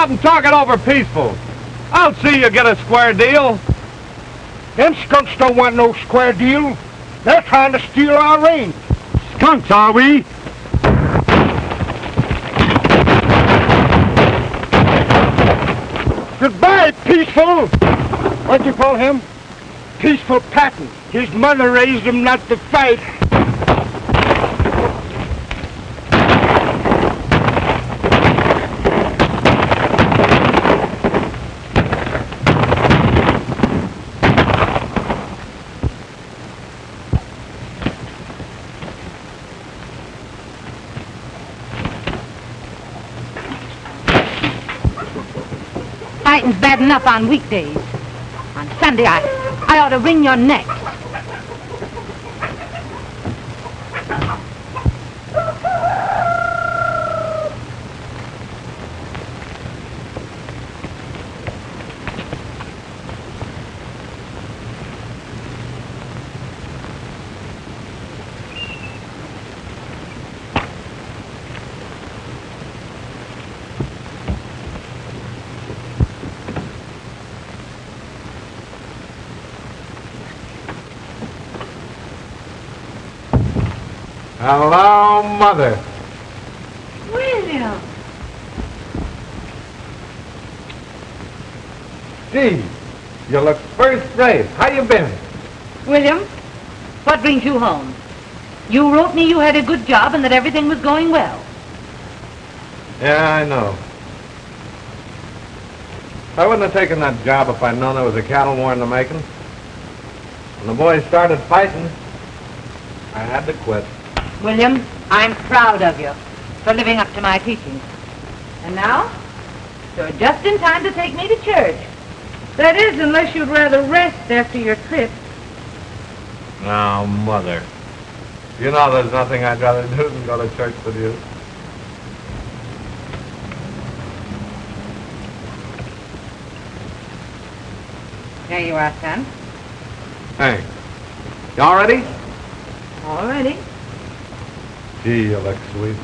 out and talk it over peaceful. I'll see you get a square deal. Them skunks don't want no square deal. They're trying to steal our range. Skunks, are we? Goodbye, Peaceful. What'd you call him? Peaceful Patton. His mother raised him not to fight. Fighting's bad enough on weekdays. On Sunday, I ought to wring your neck. Hello, Mother. William. Gee, you look first rate. How you been? William, what brings you home? You wrote me you had a good job and that everything was going well. Yeah, I know. I wouldn't have taken that job if I'd known there was a cattle war in the making. When the boys started fighting, I had to quit. William, I'm proud of you for living up to my teachings. And now, you're just in time to take me to church. That is, unless you'd rather rest after your trip. Now, Mother, you know there's nothing I'd rather do than go to church with you. There you are, son. Hey, you all ready? All ready. Gee, you look sweet.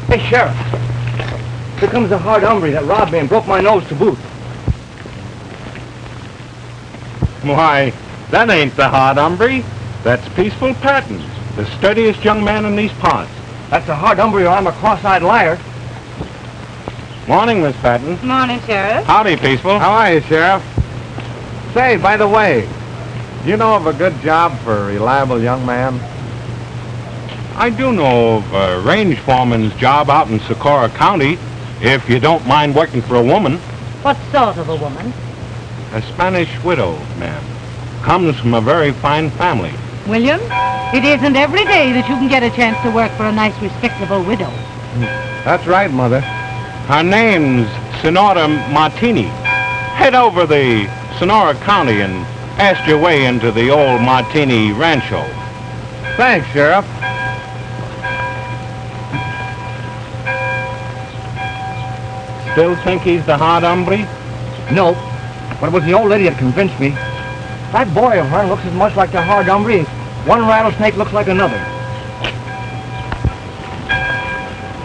Hey, Sheriff. Here comes the hard hombre that robbed me and broke my nose to boot. Why, that ain't the hard hombre. That's Peaceful Patton, the steadiest young man in these parts. That's the hard hombre or I'm a cross-eyed liar. Morning, Miss Patton. Morning, Sheriff. Howdy, Peaceful. How are you, Sheriff? Say, by the way, you know of a good job for a reliable young man? I do know of a range foreman's job out in Socorro County, if you don't mind working for a woman. What sort of a woman? A Spanish widow, ma'am. Comes from a very fine family. William, it isn't every day that you can get a chance to work for a nice, respectable widow. That's right, Mother. Her name's Senora Martini. Head over the Sonora County and ask your way into the old Martini Rancho. Thanks, Sheriff. Still think he's the hard hombre? No, but it was the old lady that convinced me. That boy of hers looks as much like the hard hombre as one rattlesnake looks like another.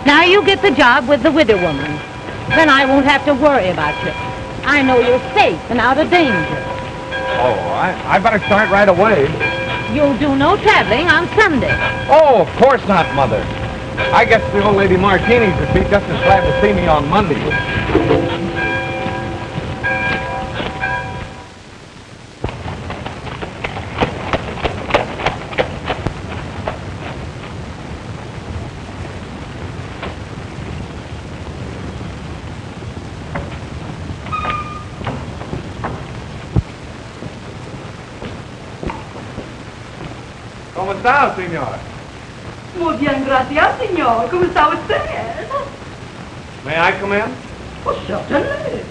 Now you get the job with the widow woman. Then I won't have to worry about you. I know you're safe and out of danger. Oh, I better start right away. You'll do no traveling on Sunday. Oh, of course not, Mother. I guess the old lady Martini's would be just as glad to see me on Monday. ¿Cómo está, señor? Muy bien, gracias, señor. ¿Cómo está usted? May I come in? Oh, certainly.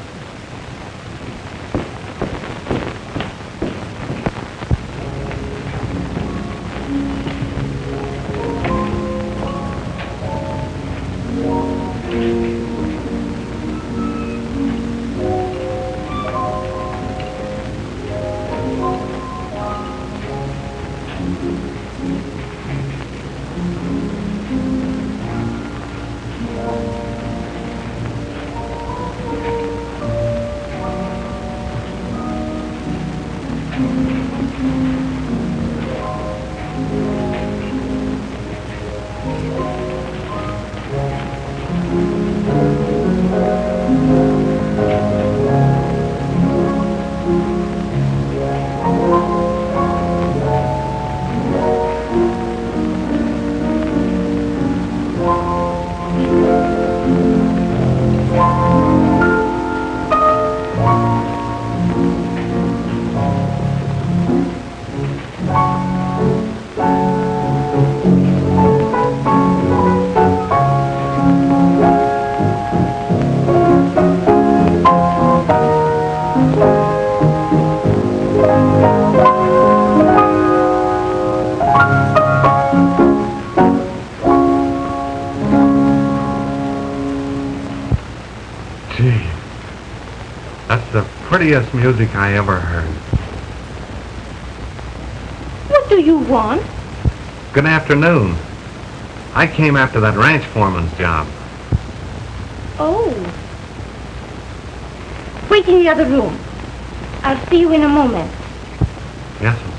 prettiest music I ever heard. What do you want? Good afternoon. I came after that ranch foreman's job. Oh. Wait in the other room. I'll see you in a moment. Yes, ma'am.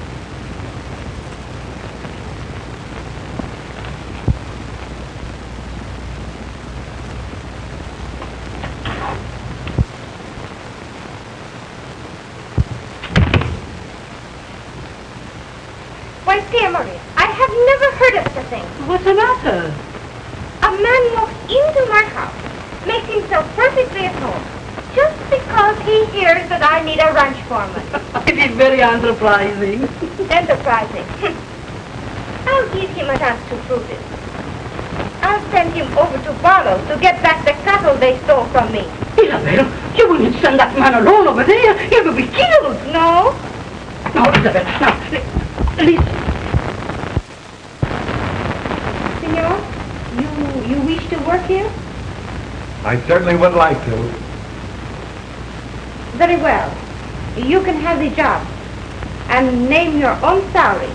Why, dear Maria, I have never heard of such a thing. What's the matter? A man walks into my house, makes himself perfectly at home, just because he hears that I need a ranch foreman. It is very enterprising. Enterprising. I'll give him a chance to prove it. I'll send him over to Barlow to get back the cattle they stole from me. Isabel, you wouldn't send that man alone over there. He will be killed. No? Now, Isabel, now, listen. Senor, you wish to work here? I certainly would like to. Very well. You can have the job and name your own salary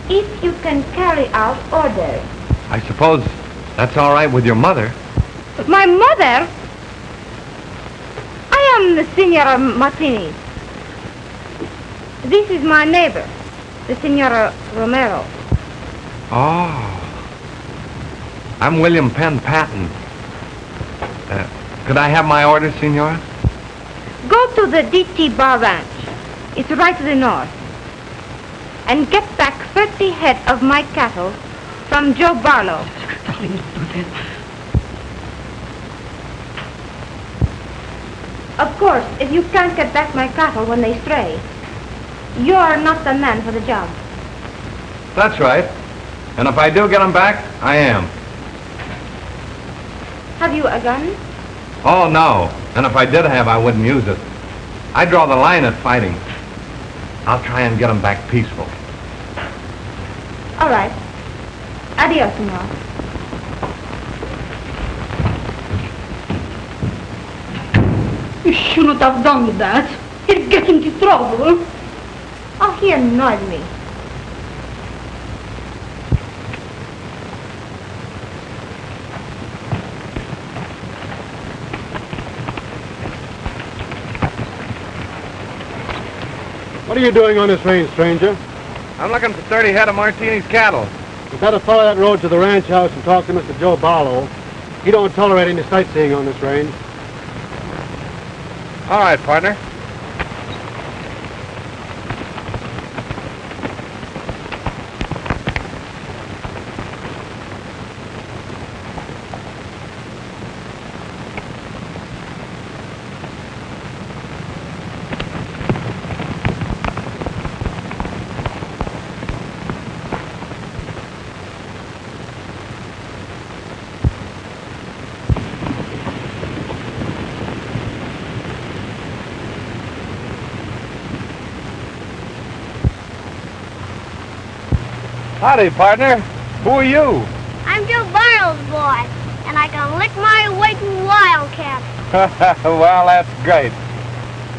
if you can carry out orders. I suppose that's all right with your mother. My mother? I am the Senora Martini. This is my neighbor, the Senora Romero. Oh. I'm William Penn Patton. Could I have my orders, Senora? Go to the DT Bar Ranch. It's right to the north. And get back 30 head of my cattle from Joe Barlow. Darling, don't do that. Of course, if you can't get back my cattle when they stray, you're not the man for the job. That's right. And if I do get them back, I am. Have you a gun? Oh, no. And if I did have, I wouldn't use it. I draw the line at fighting. I'll try and get them back peaceful. All right. Adios, senor. You shouldn't have done that. He'll get into trouble. Oh, he annoyed me. What are you doing on this range, stranger? I'm looking for 30 head of Martini's cattle. You better follow that road to the ranch house and talk to Mr. Joe Barlow. He don't tolerate any sightseeing on this range. All right, partner. Howdy, partner. Who are you? I'm Joe Barlow's boy, and I can lick my weight in wildcat. Well, that's great.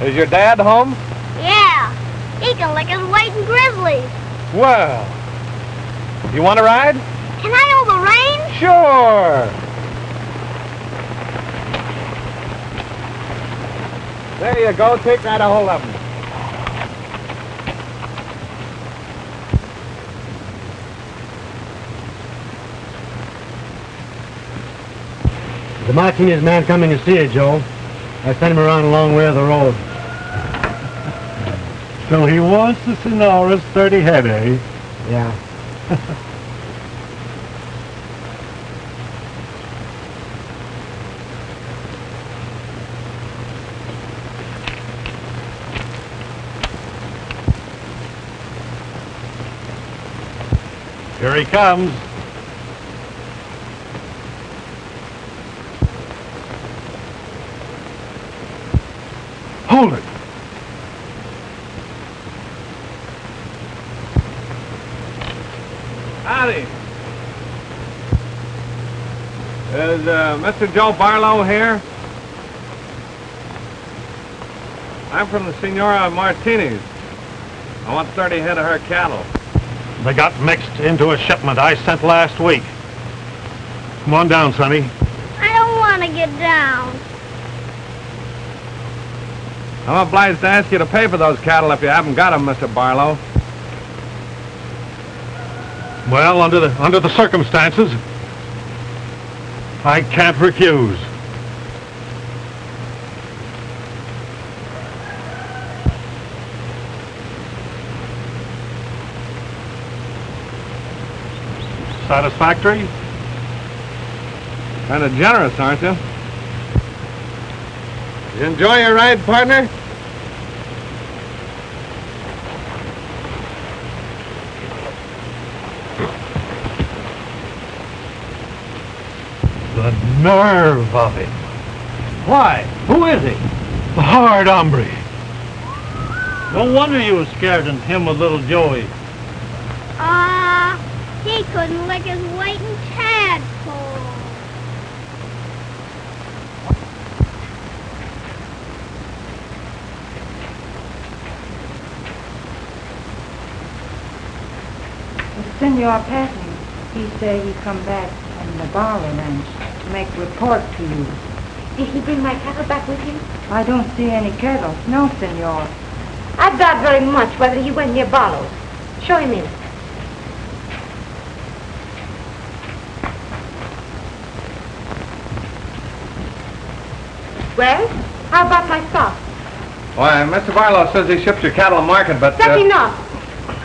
Is your dad home? Yeah, he can lick his weight in grizzlies. Well, you want to ride? Can I hold the reins? Sure. There you go. Take right a hold of him. The Martinez man coming to see you, Joe. I sent him around a long way of the road. So he wants the Sonoras 30 head, eh? Yeah. Here he comes. Hold it. Howdy. Is Mr. Joe Barlow here? I'm from the Senora Martini's. I want 30 head of her cattle. They got mixed into a shipment I sent last week. Come on down, Sonny. I don't want to get down. I'm obliged to ask you to pay for those cattle if you haven't got them, Mr. Barlow. Well, under the circumstances, I can't refuse. Satisfactory? Kind of generous, aren't you? You enjoy your ride, partner? The nerve of him. Why? Who is he? The Hard Hombre. No wonder you were scared and him with little Joey. He couldn't lick his weight in tadpole. Senor Patton, he said he'd come back from the Barlow Ranch to make report to you. Did he bring my cattle back with him? I don't see any cattle. No, senor. I doubt very much whether he went near Barlow's. Show him in. Well, how about my stock? Why, Mr. Barlow says he ships your cattle to market, but... That's enough.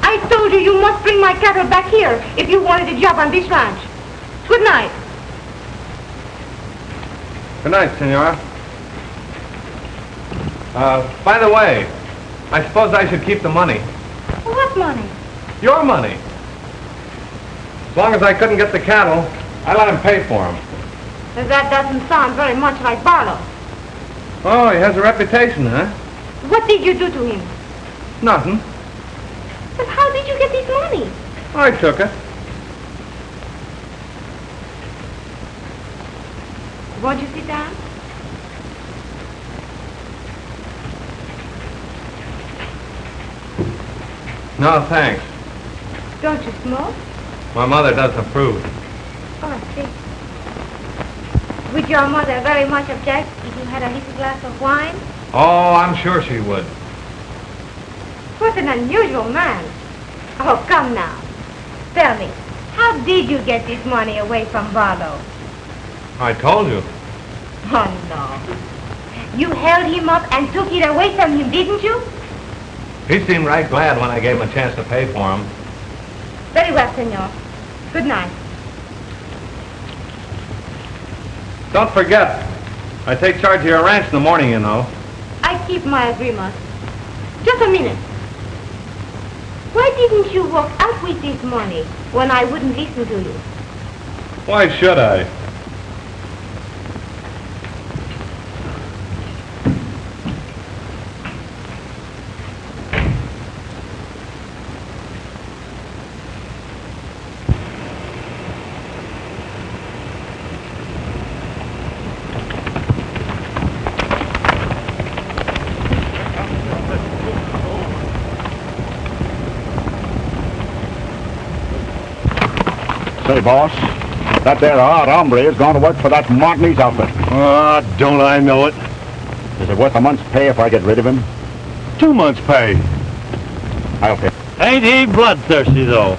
I told you you must bring my cattle back here if you wanted a job on this ranch. Good night. Good night, senora. By the way, I suppose I should keep the money. What money? Your money. As long as I couldn't get the cattle, I let him pay for them. That doesn't sound very much like Barlow. Oh, he has a reputation, huh? What did you do to him? Nothing. But how did you get this money? I took it. Won't you sit down? No, thanks. Don't you smoke? My mother doesn't approve. Oh, I see. Would your mother very much object if you had a little glass of wine? Oh, I'm sure she would. What an unusual man. Oh, come now. Tell me, how did you get this money away from Barlow? I told you. Oh, no. You held him up and took it away from him, didn't you? He seemed right glad when I gave him a chance to pay for him. Very well, senor. Good night. Don't forget, I take charge of your ranch in the morning, you know. I keep my agreement. Just a minute. Why didn't you walk out with this money when I wouldn't listen to you? Why should I? Say, boss, that there Hard Hombre is going to work for that Martini's outfit. Ah, don't I know it? Is it worth a month's pay if I get rid of him? 2 months' pay. I'll pay. Ain't he bloodthirsty, though?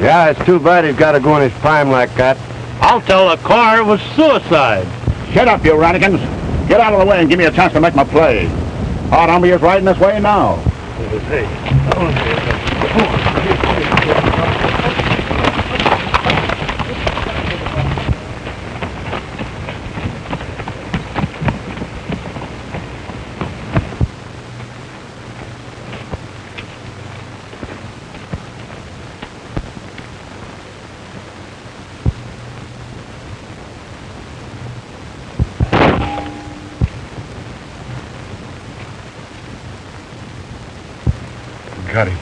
Yeah, it's too bad he's got to go in his prime like that. I'll tell the coroner it was suicide. Shut up, you rannikins. Get out of the way and give me a chance to make my play. Hard Hombre is riding this way now. Got him.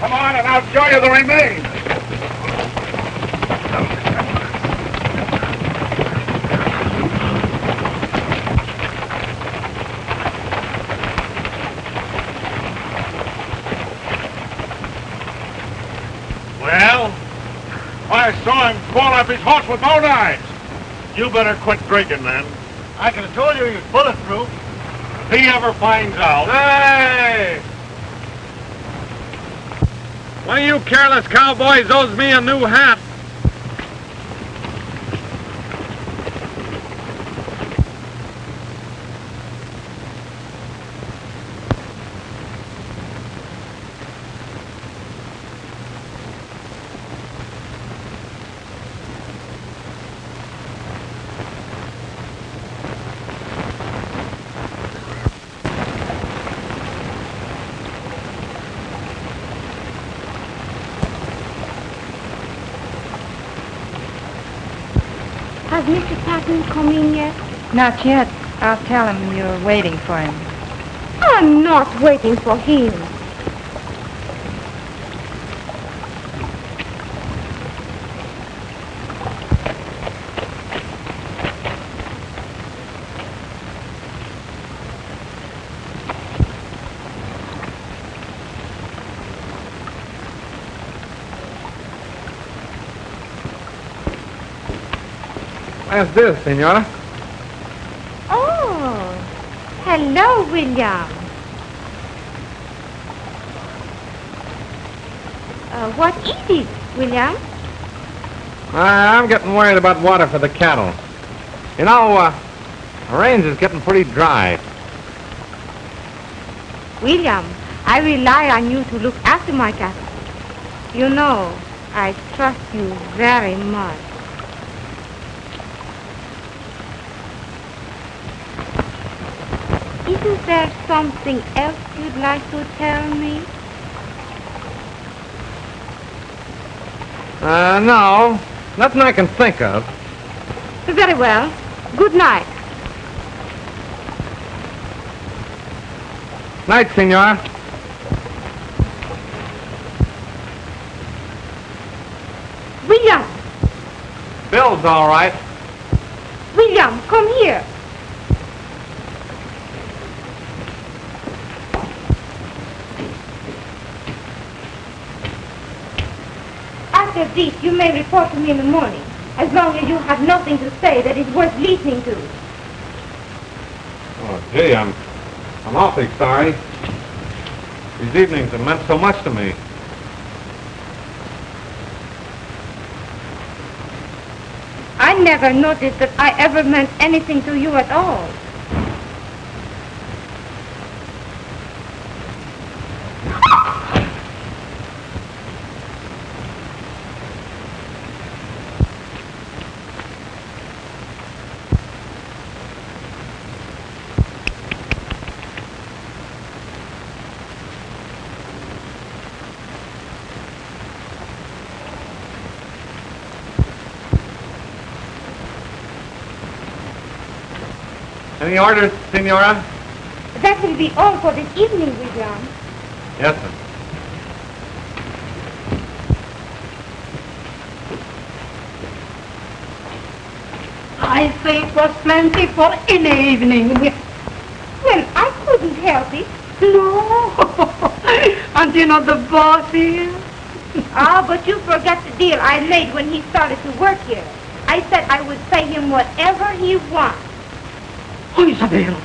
Come on, and I'll show you the remains. Well, I saw him fall off his horse with both eyes. You better quit drinking, then. I could have told you he was bulletproof. If he ever finds out... Hey! One of you careless cowboys owes me a new hat. Has Mr. Patton come in yet? Not yet. I'll tell him you're waiting for him. I'm not waiting for him. What's this, Senora? Oh, hello, William. What is it, William? I'm getting worried about water for the cattle. You know, the range is getting pretty dry. William, I rely on you to look after my cattle. You know, I trust you very much. Isn't there something else you'd like to tell me? No. Nothing I can think of. Very well. Good night. Night, Senora. William! Bill's all right. William, come here. After this, you may report to me in the morning, as long as you have nothing to say that is worth listening to. Oh, gee, I'm awfully sorry. These evenings have meant so much to me. I never noticed that I ever meant anything to you at all. Any orders, Senora? That will be all for this evening, William. Yes, sir. I say it was plenty for any evening. Well, I couldn't help it. No. And you know the boss here? Ah, but you forgot the deal I made when he started to work here. I said I would pay him whatever he wants. Oh, Isabel.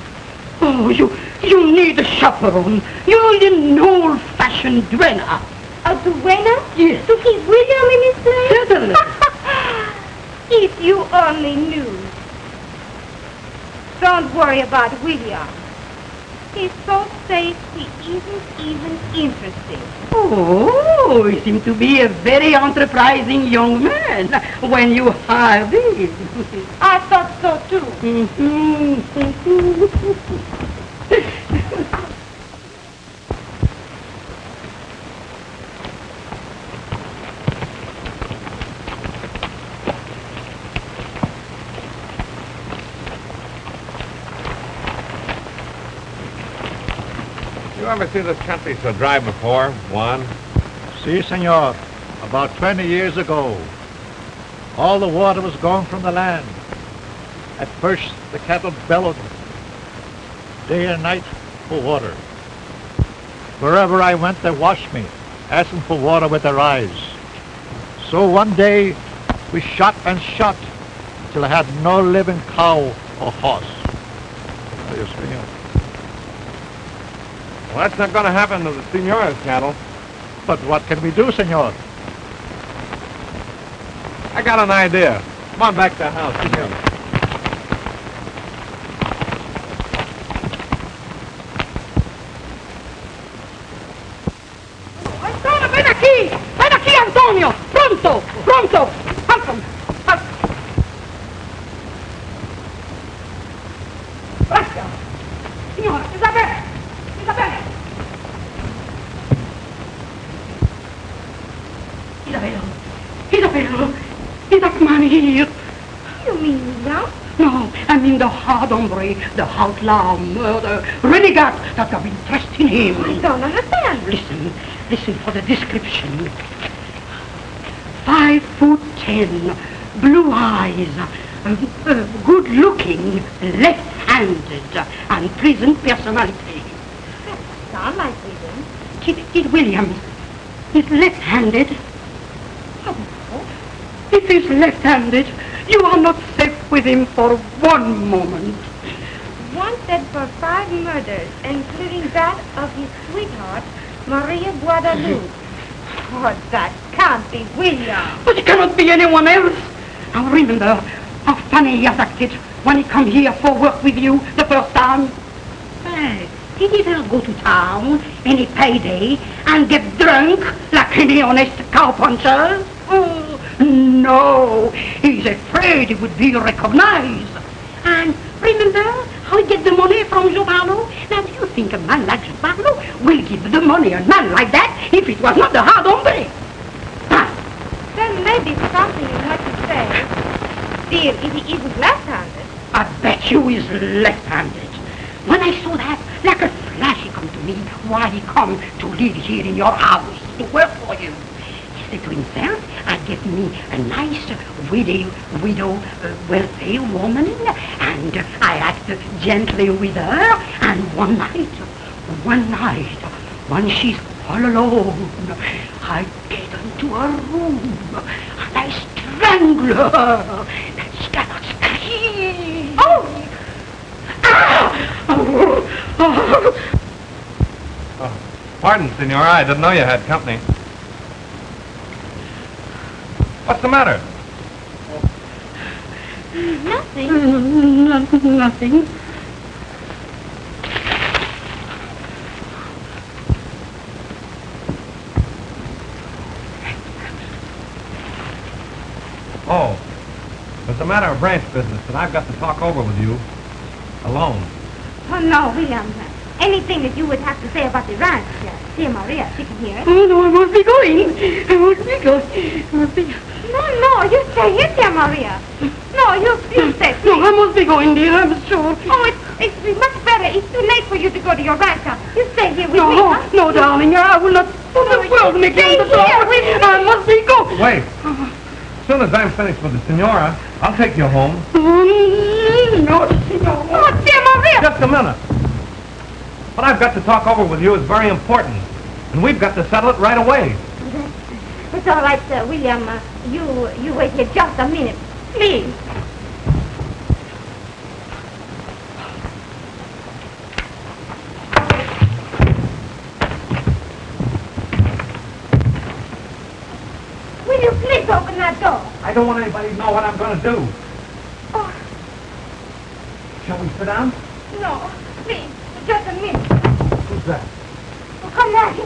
Oh, you need a chaperone. You need an old-fashioned duenna. A duenna? Yes. To keep William in his place? Certainly. If you only knew. Don't worry about William. He's so safe, he isn't even interested. Oh, he seems to be a very enterprising young man when you hired him. I thought so, too. You ever see this country so dry before? One. Si, senor. About 20 years ago, all the water was gone from the land. At first, the cattle bellowed day and night for water. Wherever I went, they watched me, asking for water with their eyes. So one day, we shot and shot till I had no living cow or horse. Dios mío. Well, that's not going to happen to the Senora's cattle. But what can we do, senor? I got an idea. Come on back to the house. Antonio, ven aquí! ¡Ven aquí, Antonio! ¡Pronto! ¡Pronto! ¡Pronto! Gracias. Signora, Isabel! Isabel! Isabel! Isabel! Is that man here? You mean now? No, I mean the hard hombre, the outlaw, murder, renegade that have interest in him. I don't understand. Listen for the description. 5'10", blue eyes, good looking, left-handed, and pleasant personality. Sound like reason. Kid Williams is left-handed. If he's left-handed, you are not safe with him for one moment. Wanted for 5 murders, including that of his sweetheart, Maria Guadalupe. Oh, that can't be William. But it cannot be anyone else. Now remember how funny he has acted when he come here for work with you the first time. Hey, did he ever go to town any payday and get drunk like any honest cowpuncher? Oh, no, he's afraid he would be recognized. And remember how he get the money from Giovanni? Now, do you think a man like Giovanni will give the money a man like that if it was not the hard hombre? There may be something in what you say. Still, if he isn't left-handed. I bet you he's left-handed. When I saw that, like a flash he come to me while he come to live here in your house to work for you. He said to himself, I'd get me a nice widow, wealthy woman, and I act gently with her, and one night, when she's all alone, I get into her room, and I strangle her, that she cannot scream. Oh! Pardon, Senora, I didn't know you had company. What's the matter? Nothing. Nothing. Oh, it's a matter of branch business that I've got to talk over with you alone. Oh, no, William. Anything that you would have to say about the ranch, dear Maria, she can hear it. Oh, no, I must be going. No, you stay here, dear Maria. No, you stay, please. No, I must be going, dear, I'm sure. Oh, it's much better. It's too late for you to go to your ranch now. You stay here with me, huh? No, darling, I will not put the world make stay the here with me. I must be going. Wait. As soon as I'm finished with the Senora, I'll take you home. No, Senor. Oh, dear Maria. Just a minute. What I've got to talk over with you is very important, and we've got to settle it right away. It's all right, William. You wait here just a minute, please. Will you please open that door? I don't want anybody to know what I'm going to do. Oh, Shall we sit down? no, please, just a minute. Who's that? Oh, come back.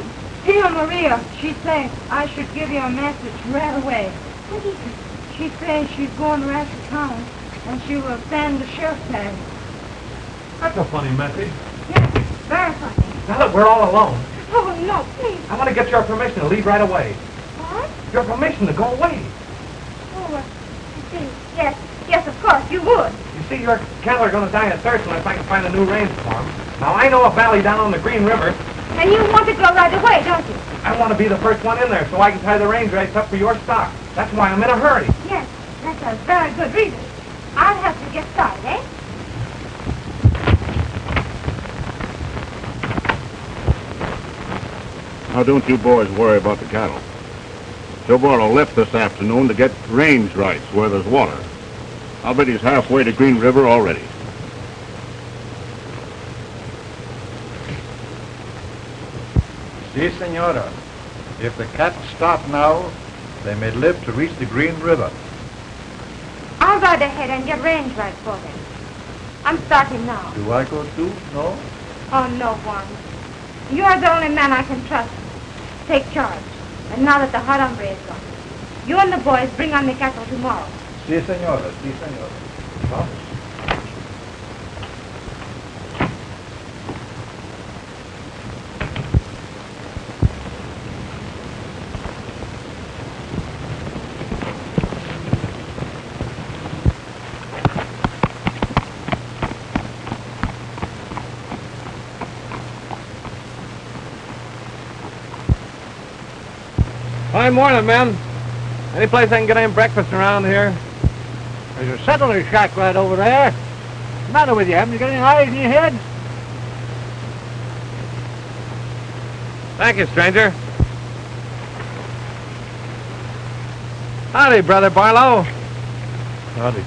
Dear Maria, she said I should give you a message right away. What is it? She says she's going to Rancho Town, and she will send the sheriff's tag. That's a funny message. Yes, very funny. Now that we're all alone, Oh, no, please. I want to get your permission to leave right away. What? Your permission to go away. Oh, yes, of course, you would. You see, your cattle are going to die of thirst unless I can find a new range for them. Now, I know a valley down on the Green River. And you want to go right away, don't you? I want to be the first one in there so I can tie the range race up for your stock. That's why I'm in a hurry. Yes, that's a very good reason. I'll help you get started, eh? Now, don't you boys worry about the cattle. Joe Barlow left this afternoon to get range rights where there's water. I'll bet he's halfway to Green River already. Si, senora. If the cattle stop now, they may live to reach the Green River. I'll ride ahead and get range right for them. I'm starting now. Do I go too? No? Oh, no, Juan. You are the only man I can trust. Take charge. And now that the Hard Hombre is gone, you and the boys bring on the cattle tomorrow. Si, senora. Si, senora. Vamos. Fine morning, men. Any place I can get any breakfast around here? There's a settler's shack right over there. What's the matter with you? Haven't you got any eyes in your head? Thank you, stranger. Howdy, Brother Barlow. Howdy.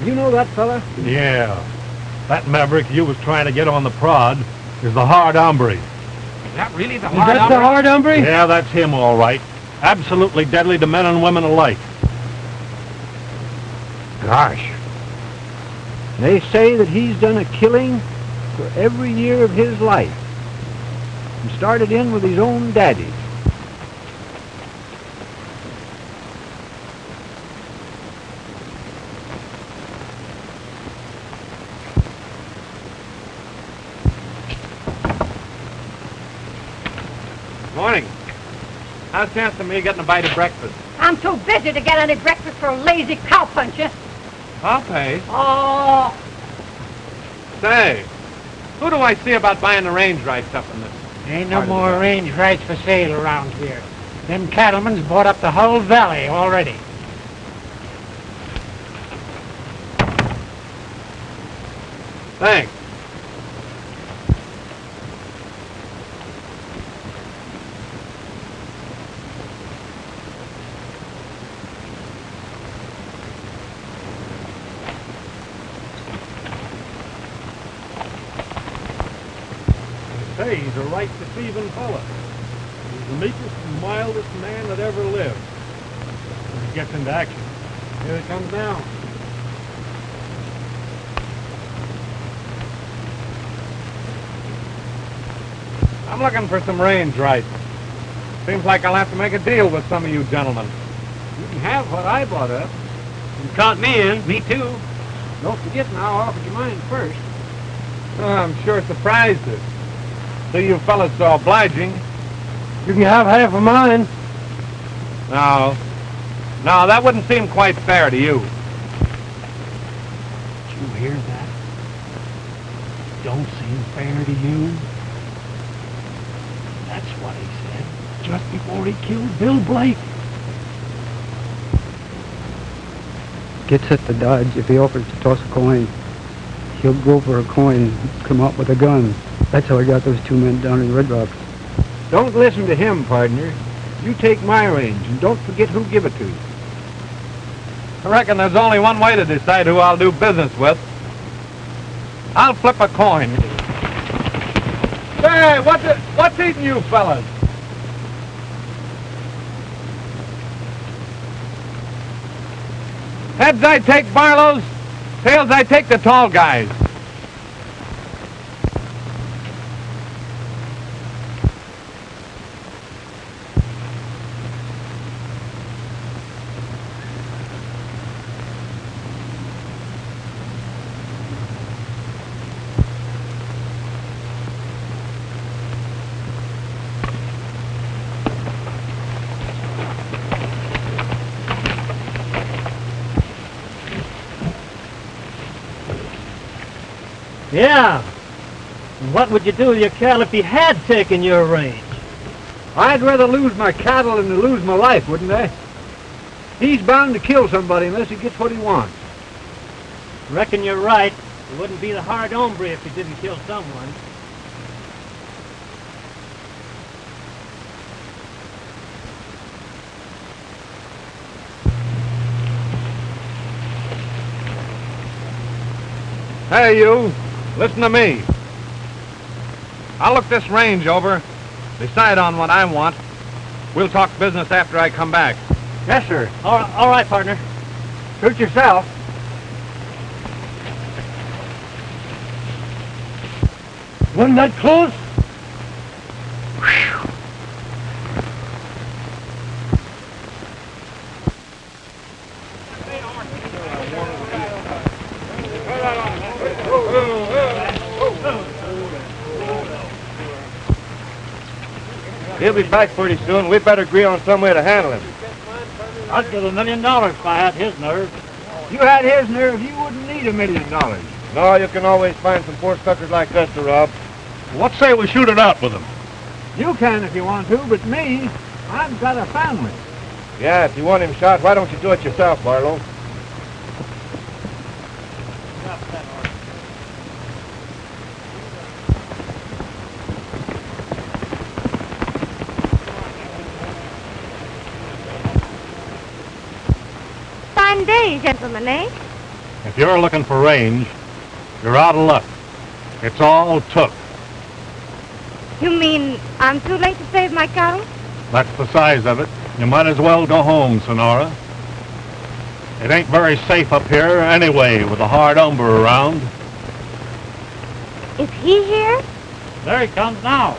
You know that fella? Yeah. That maverick you was trying to get on the prod is the Hard Hombre. Is that really the Is that the Hard Hombre? Yeah, that's him, all right. Absolutely deadly to men and women alike. Gosh. They say that he's done a killing for every year of his life. And started in with his own daddy. Morning. How's the chance of me getting a bite of breakfast? I'm too busy to get any breakfast for a lazy cowpuncher. I'll pay. Oh, Say, who do I see about buying the range rights up in this? Ain't no more range rights for sale around here. Them cattlemen's bought up the whole valley already. Thanks. Say, he's a right deceiving fella. He's the meekest and mildest man that ever lived. When he gets into action. Here it comes now. I'm looking for some range rights. Seems like I'll have to make a deal with some of you gentlemen. You can have what I bought up. You caught me in. Me too. Don't forget now, I offered you mine first. Oh, I'm sure surprised it. See you fellas so obliging. You can have half of mine. No. No, that wouldn't seem quite fair to you. Did you hear that? Don't seem fair to you? That's what he said just before he killed Bill Blake. Gets at the Dodge if he offers to toss a coin. He'll go for a coin, come up with a gun. That's how I got those two men down in Red Rock. Don't listen to him, partner. You take my range, and don't forget who give it to you. I reckon there's only one way to decide who I'll do business with. I'll flip a coin. Say, what's eating you fellas? Heads I take Barlow's, tails I take the tall guys. Yeah. And what would you do with your cattle if he had taken your range? I'd rather lose my cattle than to lose my life, wouldn't I? He's bound to kill somebody unless he gets what he wants. Reckon you're right. He wouldn't be the hard hombre if he didn't kill someone. Hey, you. Listen to me. I'll look this range over, decide on what I want. We'll talk business after I come back. Yes, sir. All right, partner. Suit yourself. Wasn't that close? He'll be back pretty soon. We better agree on some way to handle him. I'd give $1 million if I had his nerve. If you had his nerve, you wouldn't need $1 million. No, you can always find some poor suckers like us to rob. What say we shoot it out with him? You can if you want to, but me, I've got a family. Yeah, if you want him shot, why don't you do it yourself, Barlow? Fine day, gentlemen, eh? If you're looking for range, you're out of luck. It's all took. You mean I'm too late to save my cattle? That's the size of it. You might as well go home, Sonora. It ain't very safe up here anyway with a hard hombre around. Is he here? There he comes now.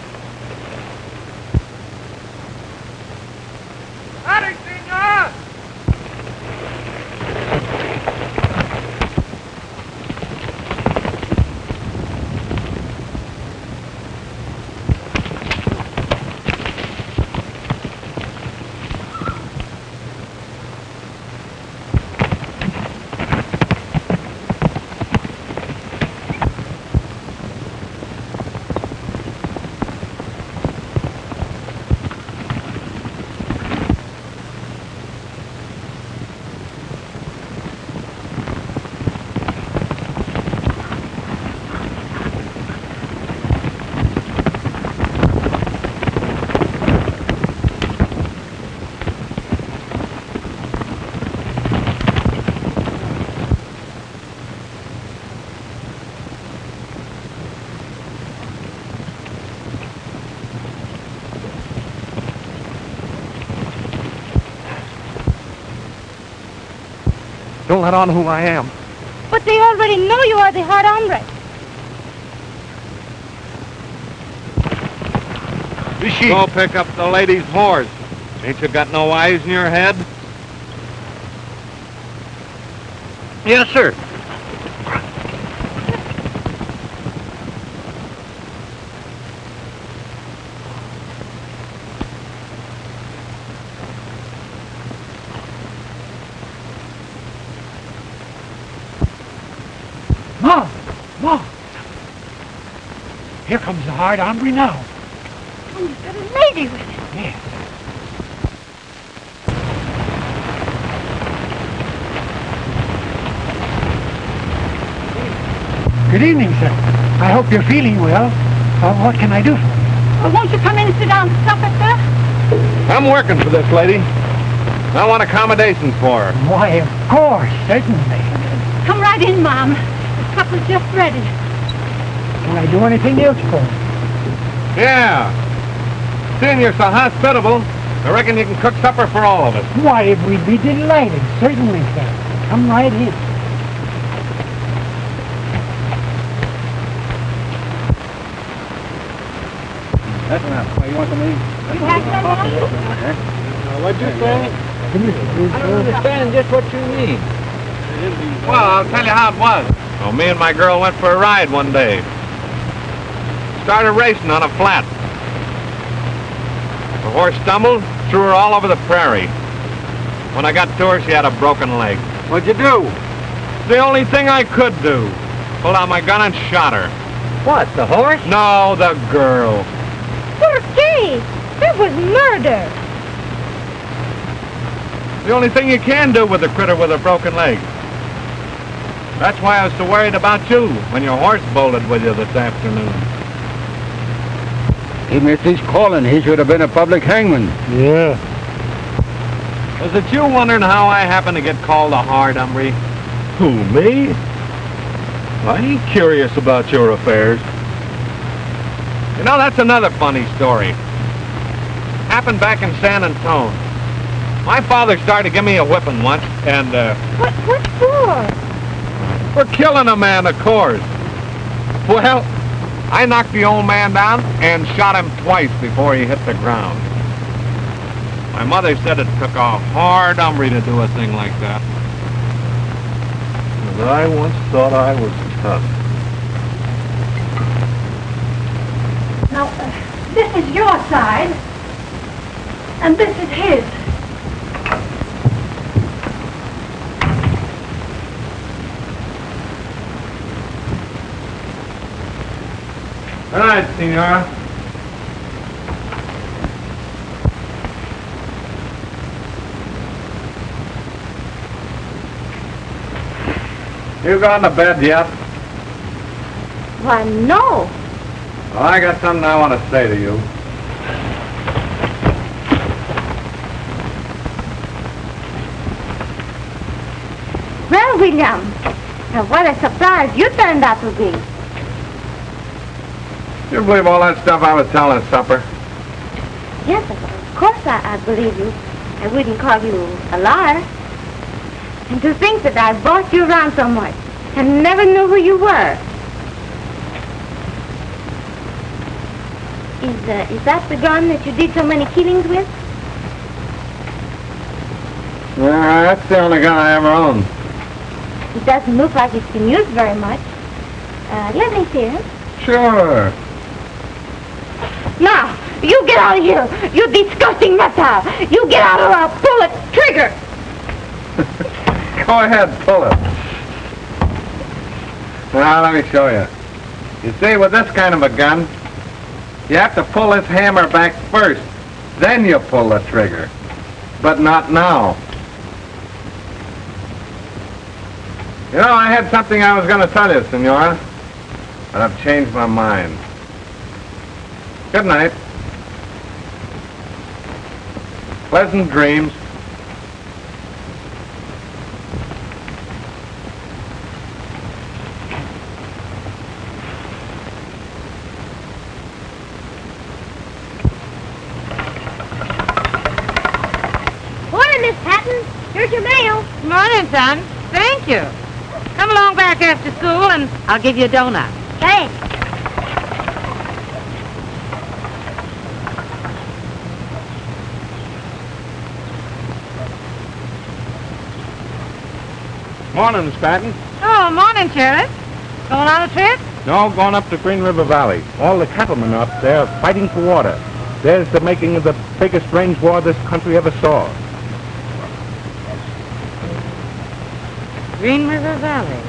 Howdy, senor! Don't let on who I am. But they already know you are the hard hombre. Go pick up the lady's horse. Ain't you got no eyes in your head? Yes, sir. Ma! Here comes the hard hombre now. Oh, you've got a lady with him. Yes. Good evening, sir. I hope you're feeling well. What can I do for you? Well, won't you come in and sit down to supper, sir? I'm working for this lady. I want accommodations for her. Why, of course, certainly. Come right in, Mom. The supper's just ready. Can I do anything else for you? Yeah. Seeing you're so hospitable, I reckon you can cook supper for all of us. Why, we'd be delighted. Certainly, sir. Come right in. That's enough. What, you want some of these? You have some, Mom? What'd you say? I don't understand just what you mean. Well, I'll tell you how it was. Well, me and my girl went for a ride one day. Started racing on a flat. The horse stumbled, threw her all over the prairie. When I got to her, she had a broken leg. What'd you do? The only thing I could do. pulled out my gun and shot her. What, the horse? No, the girl. Por qué? That was murder. The only thing you can do with a critter with a broken leg. That's why I was so worried about you when your horse bolted with you this afternoon. He missed his calling. He should have been a public hangman. Yeah. Was it you wondering how I happened to get called a hard hombre? Who, me? I ain't curious about your affairs. You know, that's another funny story. Happened back in San Antone. My father started to give me a whipping once, and, What for? for killing a man, of course. Well, I knocked the old man down and shot him twice before he hit the ground. My mother said it took a hard hombre to do a thing like that. And I once thought I was tough. Now, this is your side, and this is his. All right, Senora. You gone to bed yet? Why, no. Well, I got something I want to say to you. Well, William, what a surprise you turned out to be. You believe all that stuff I was telling at supper? Yes, of course I believe you. I wouldn't call you a liar. And to think that I bossed you around so much and never knew who you were. Is that the gun that you did so many killings with? Yeah, that's the only gun I ever owned. It doesn't look like it's been used very much. Let me see it. Sure. Now, you get out of here, you disgusting reptile. You get out or I'll pull the trigger. Go ahead, pull it. Now, let me show you. You see, with this kind of a gun, you have to pull this hammer back first. Then you pull the trigger. But not now. You know, I had something I was going to tell you, Senora. But I've changed my mind. Good night. Pleasant dreams. Morning, Miss Patton. Here's your mail. Morning, son. Thank you. Come along back after school, and I'll give you a donut. Thanks. Morning, Miss Patton. Oh, morning, Sheriff. Going on a trip? No, going up to Green River Valley. All the cattlemen up there are fighting for water. There's the making of the biggest range war this country ever saw. Green River Valley.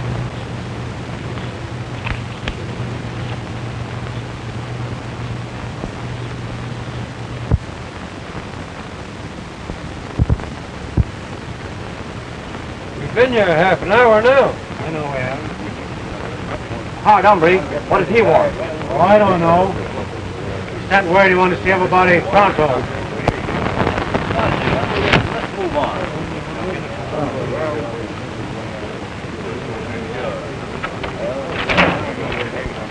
We've been here half an hour now. I know we haven't. Hard hombre, what does he want? Oh, I don't know. He sent word he wanted to see everybody pronto. Let's move on.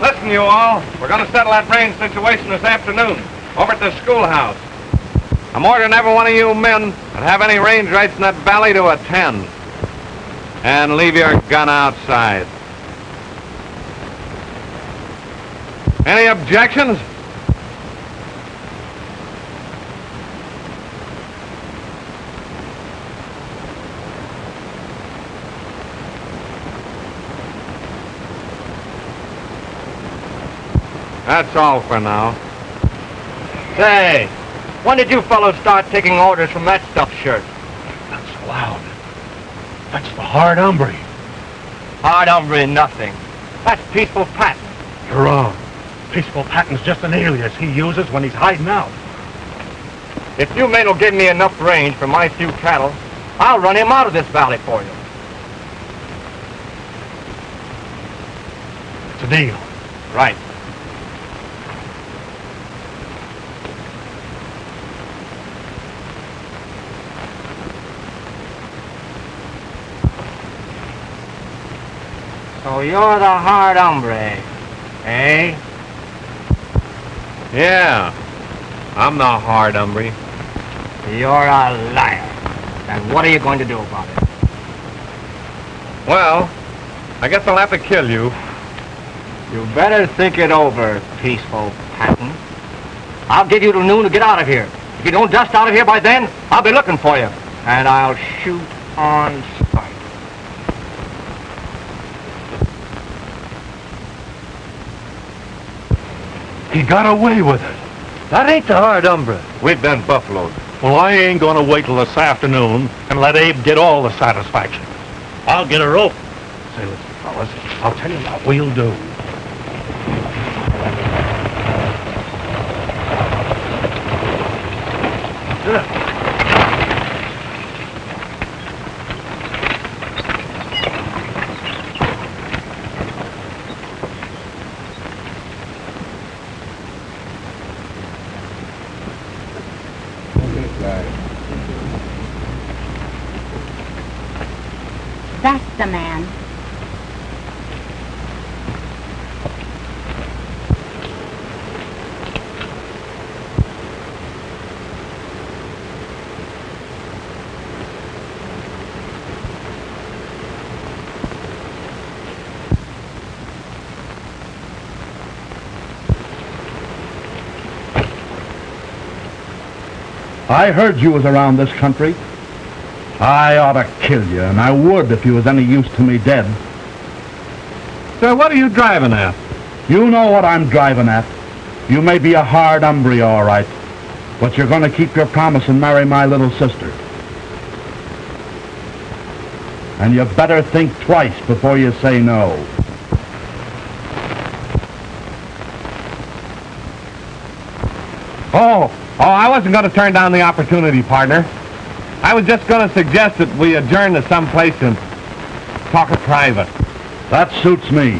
Listen, you all. We're going to settle that range situation this afternoon over at the schoolhouse. I'm ordering every one of you men that have any range rights in that valley to attend. And leave your gun outside. Any objections? That's all for now. Say, when did you fellows start taking orders from that stuffed shirt? Not so loud. That's the hard hombre. Hard hombre nothing. That's Peaceful Patton. You're wrong. Peaceful Patton's just an alias he uses when he's hiding out. If you men will give me enough range for my few cattle, I'll run him out of this valley for you. It's a deal. Right. So you're the Hard Hombre, eh? Yeah, I'm the Hard Hombre. You're a liar. And what are you going to do about it? Well, I guess I'll have to kill you. You better think it over, Peaceful Patton. I'll give you till noon to get out of here. If you don't dust out of here by then, I'll be looking for you. And I'll shoot on sight. He got away with it. That ain't the Hard Hombre. We've been buffaloed. Well, I ain't gonna wait till this afternoon and let Abe get all the satisfaction. I'll get a rope. Say, listen, fellas, I'll tell you what we'll do. That's the man. I heard you was around this country. I ought to kill you, and I would if you was any use to me dead. Sir, what are you driving at? You know what I'm driving at. You may be a Hard Hombre, all right, but you're going to keep your promise and marry my little sister. And you better think twice before you say no. Oh, I wasn't going to turn down the opportunity, partner. I was just going to suggest that we adjourn to some place and talk it private. That suits me.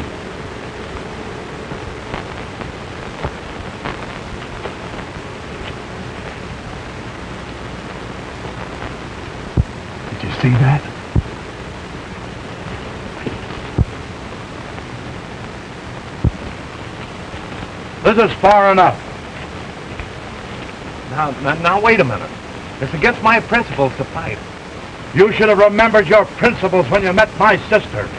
Did you see that? This is far enough. Now, wait a minute. It's against my principles to fight. You should have remembered your principles when you met my sister.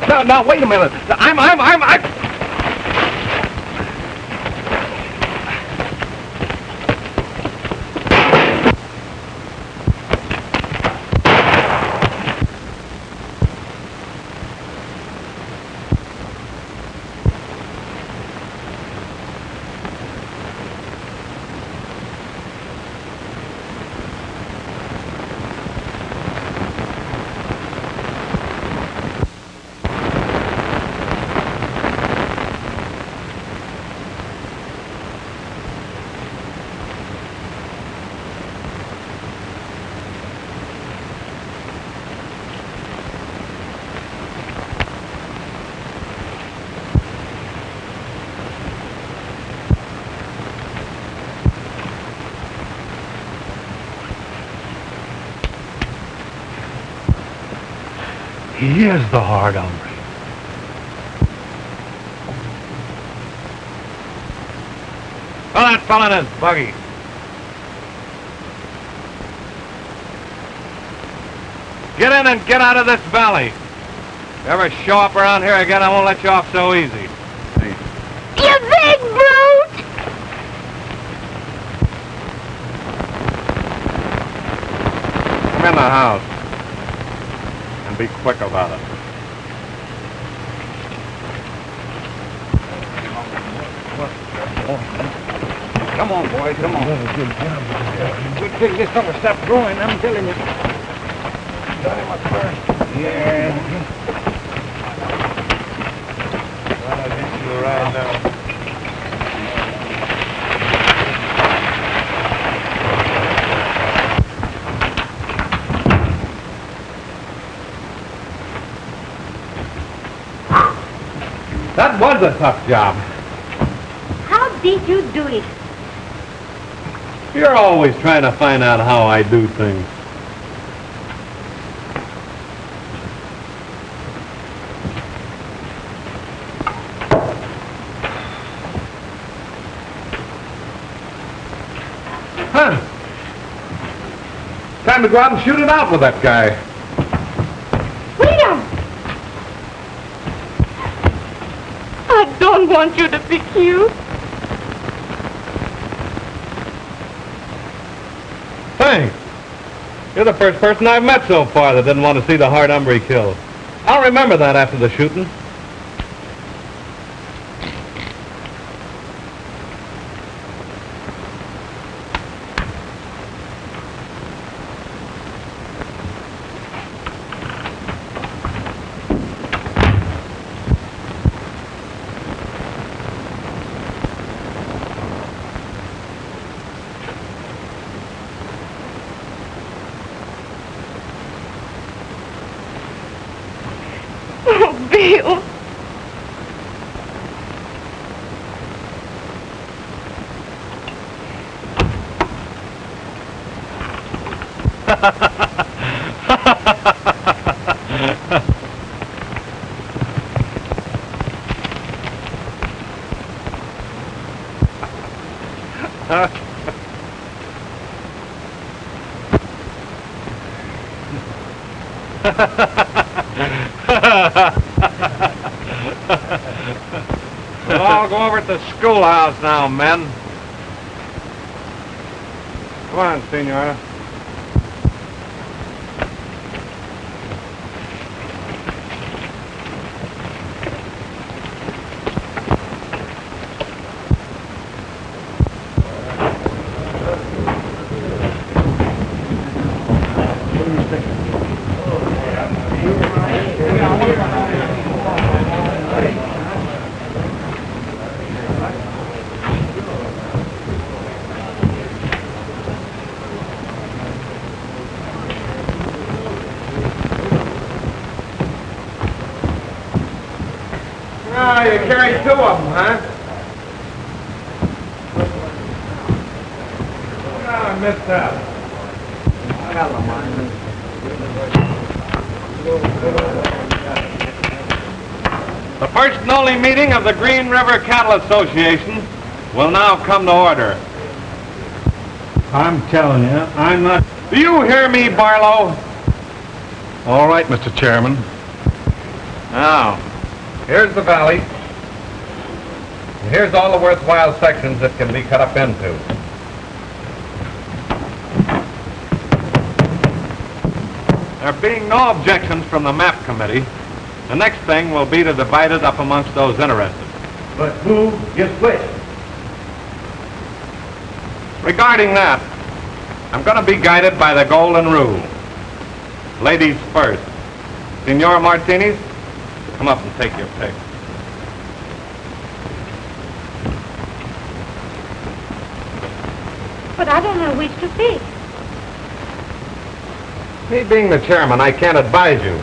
Now, wait a minute. I'm... He is the Hard Hombre. Throw that fella in his buggy. Get in and get out of this valley. If you ever show up around here again, I won't let you off so easy. You big brute! Come in the house. And be quick about it. Come on, boys, come on. Good thing this fella stopped growing, I'm telling you. Got him up first. Yeah. right now. That was a tough job. How did you do it? You're always trying to find out how I do things. Huh. Time to go out and shoot it out with that guy. William! I don't want you to be cute. Thanks. You're the first person I've met so far that didn't want to see the Hard Hombre killed. I'll remember that after the shooting. Oh, Bill. We'll all go over to the schoolhouse now, men. Come on, Senora. Ah, you carried two of them, huh? Ah, I missed that. The first and only meeting of the Green River Cattle Association will now come to order. I'm telling you, I'm not... Do you hear me, Barlow? All right, Mr. Chairman. Now, here's the valley. And here's all the worthwhile sections that can be cut up into. There being no objections from the map committee, the next thing will be to divide it up amongst those interested. But who gets which? Regarding that, I'm going to be guided by the golden rule. Ladies first. Senor Martinis, come up and take your pick. But I don't know which to pick. Me being the chairman, I can't advise you.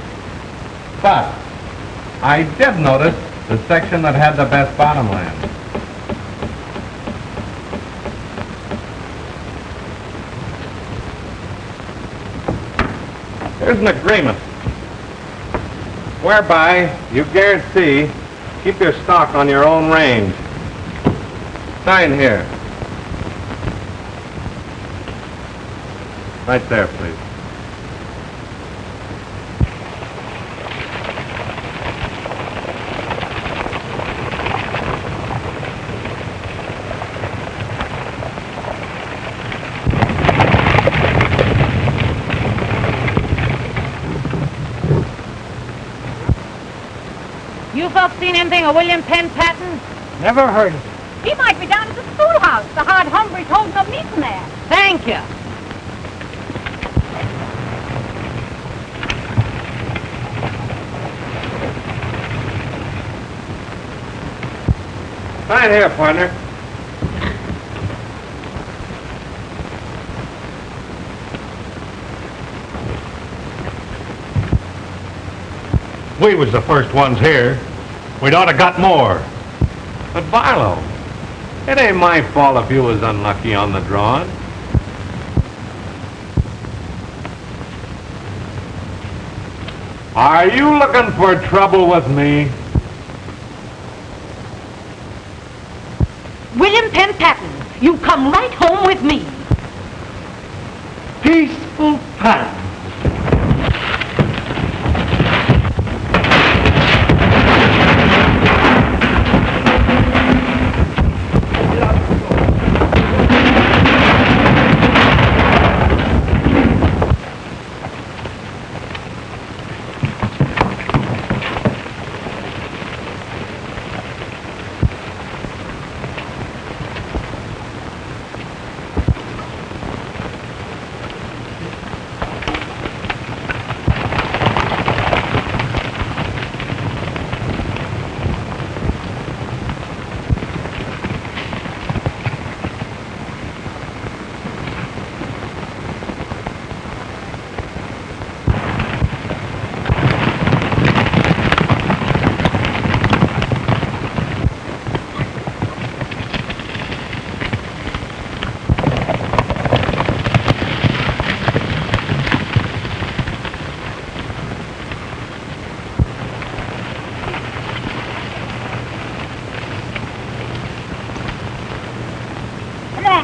But I did notice the section that had the best bottomland. There's an agreement whereby you guarantee keep your stock on your own range. Sign here. Right there, please. You folks seen anything of William Penn Patton? Never heard of it. He might be down at the schoolhouse. The Hard Hombre told him to meet him there. Thank you. Sign here, partner. We was the first ones here. We'd ought to got more. But Barlow, it ain't my fault if you was unlucky on the drawing. Are you looking for trouble with me? William Penn Patton, you come right home with me. Peaceful Patton.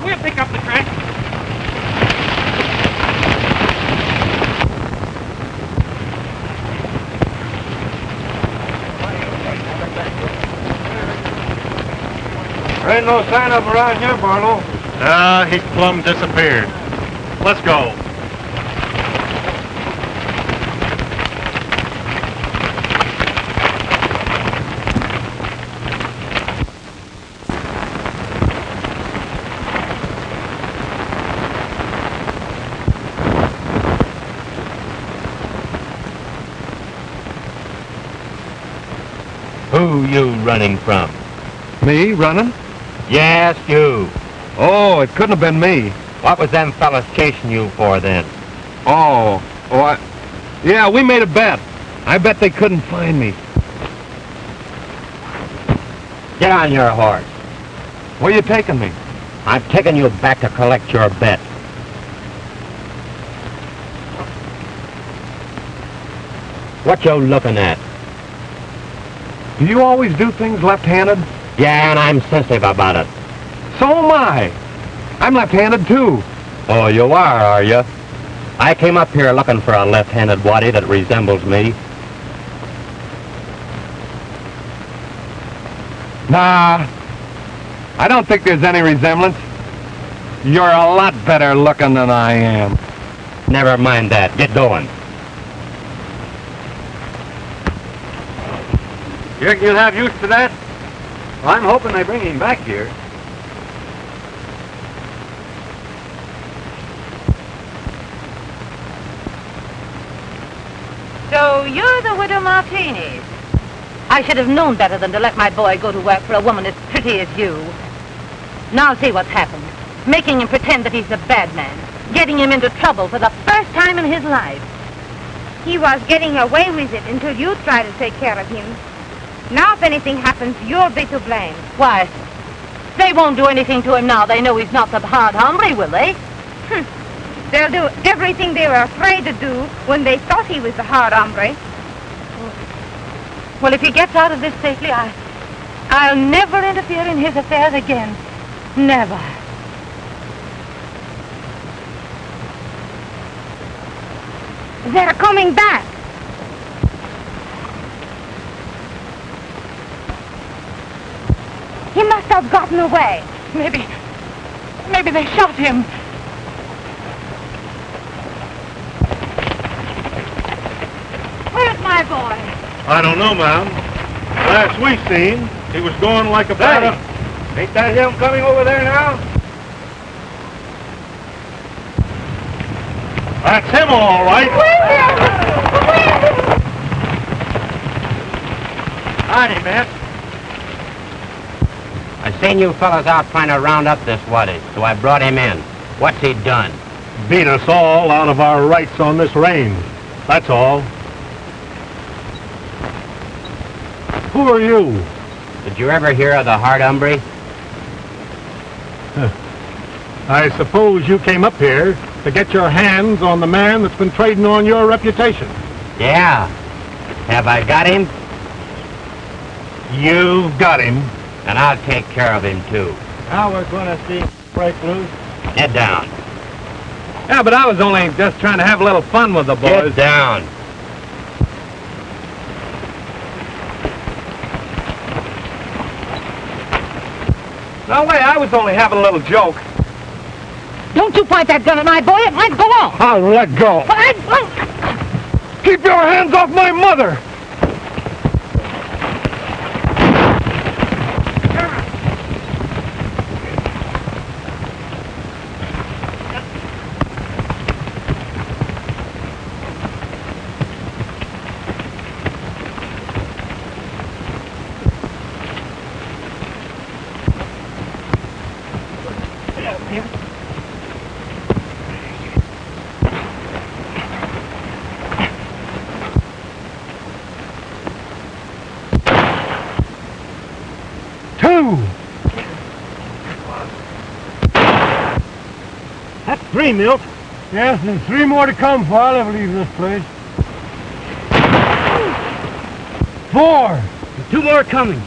We'll pick up the track. There ain't no sign of him around here, Barlow. He's plumb disappeared. Let's go. Who you running from? Me running? Yes, you. Oh, it couldn't have been me. What was them fellas chasing you for then? Oh, what? Yeah, we made a bet. I bet they couldn't find me. Get on your horse. Where you taking me? I'm taking you back to collect your bet. What you looking at? Do you always do things left-handed? Yeah, and I'm sensitive about it. So am I. I'm left-handed, too. Oh, you are you? I came up here looking for a left-handed waddy that resembles me. Nah, I don't think there's any resemblance. You're a lot better looking than I am. Never mind that. Get going. You reckon you'll have use for that? Well, I'm hoping they bring him back here. So you're the widow Martini. I should have known better than to let my boy go to work for a woman as pretty as you. Now see what's happened. Making him pretend that he's a bad man. Getting him into trouble for the first time in his life. He was getting away with it until you tried to take care of him. Now if anything happens, you'll be to blame. Why? They won't do anything to him now. They know he's not the hard hombre, will they? They'll do everything they were afraid to do when they thought he was the hard hombre. Well, if he gets out of this safely, I'll never interfere in his affairs again. Never. They're coming back. He must have gotten away. Maybe they shot him. Where's my boy? I don't know, ma'am. Last we seen, he was going like about a... Ain't that him coming over there now? That's him, all right. Howdy, miss. seen you fellas out trying to round up this waddy, so I brought him in. What's he done? Beat us all out of our rights on this range. That's all. Who are you? Did you ever hear of the Hard Hombre? I suppose you came up here to get your hands on the man that's been trading on your reputation. Yeah. Have I got him? You've got him. And I'll take care of him, too. Now we're going to see break loose. Get down. Yeah, but I was only just trying to have a little fun with the boys. Get down. No way, I was only having a little joke. Don't you point that gun at my boy. It might go off. I'll let go. Keep your hands off my mother. That's 3, Milt. Yes, and 3 more to come before I'll ever leave this place. 4. And 2 more coming.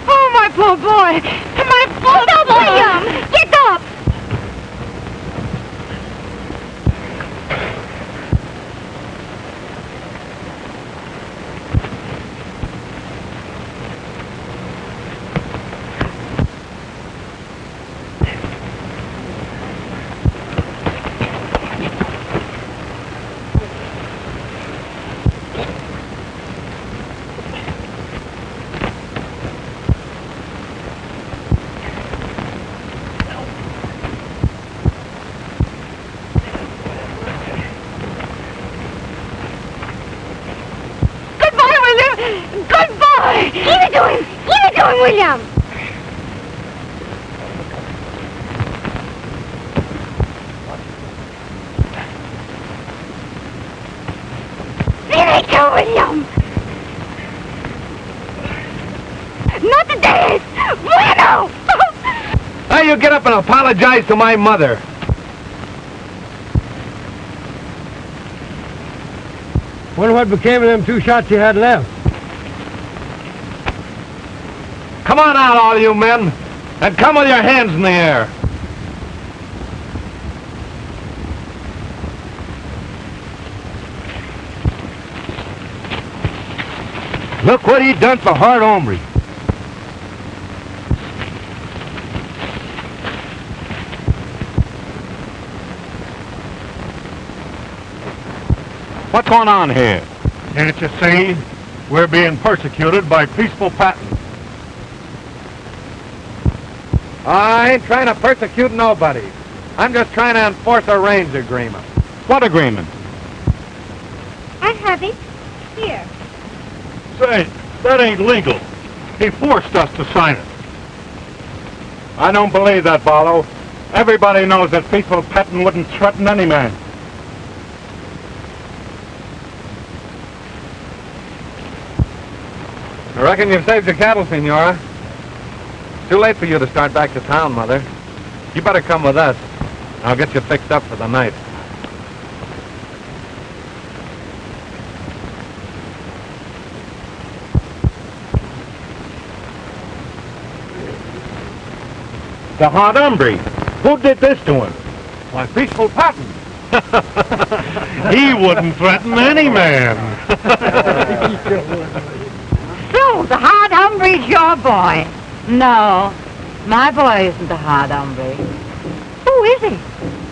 Oh, my poor boy. My poor Get up, William! Get up! William! Here you go, William! Not the days! Bueno! Now you get up and apologize to my mother. Wonder what became of them 2 shots you had left. Come on out, all you men, and come with your hands in the air. Look what he done for Hard Hombre. What's going on here? Can't you see? We're being persecuted by Peaceful Patton. I ain't trying to persecute nobody. I'm just trying to enforce a range agreement. What agreement? I have it. Here. Say, that ain't legal. He forced us to sign it. I don't believe that, Barlow. Everybody knows that Peaceful Patton wouldn't threaten any man. I reckon you've saved your cattle, Senora. Too late for you to start back to town, Mother. You better come with us. I'll get you fixed up for the night. The Hard Hombre. Who did this to him? Why, Peaceful Patton. He wouldn't threaten any man. So, the Hard Hombre's your boy. No, my boy isn't the Hard Hombre. Who is he?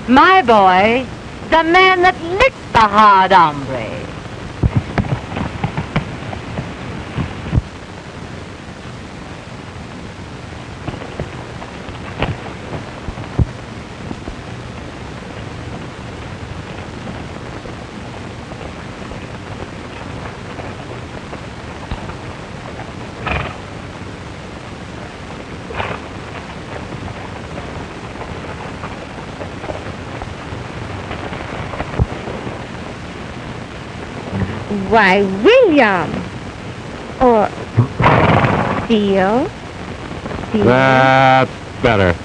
My boy, the man that licked the Hard Hombre. Why, William. Or Theo. That's better.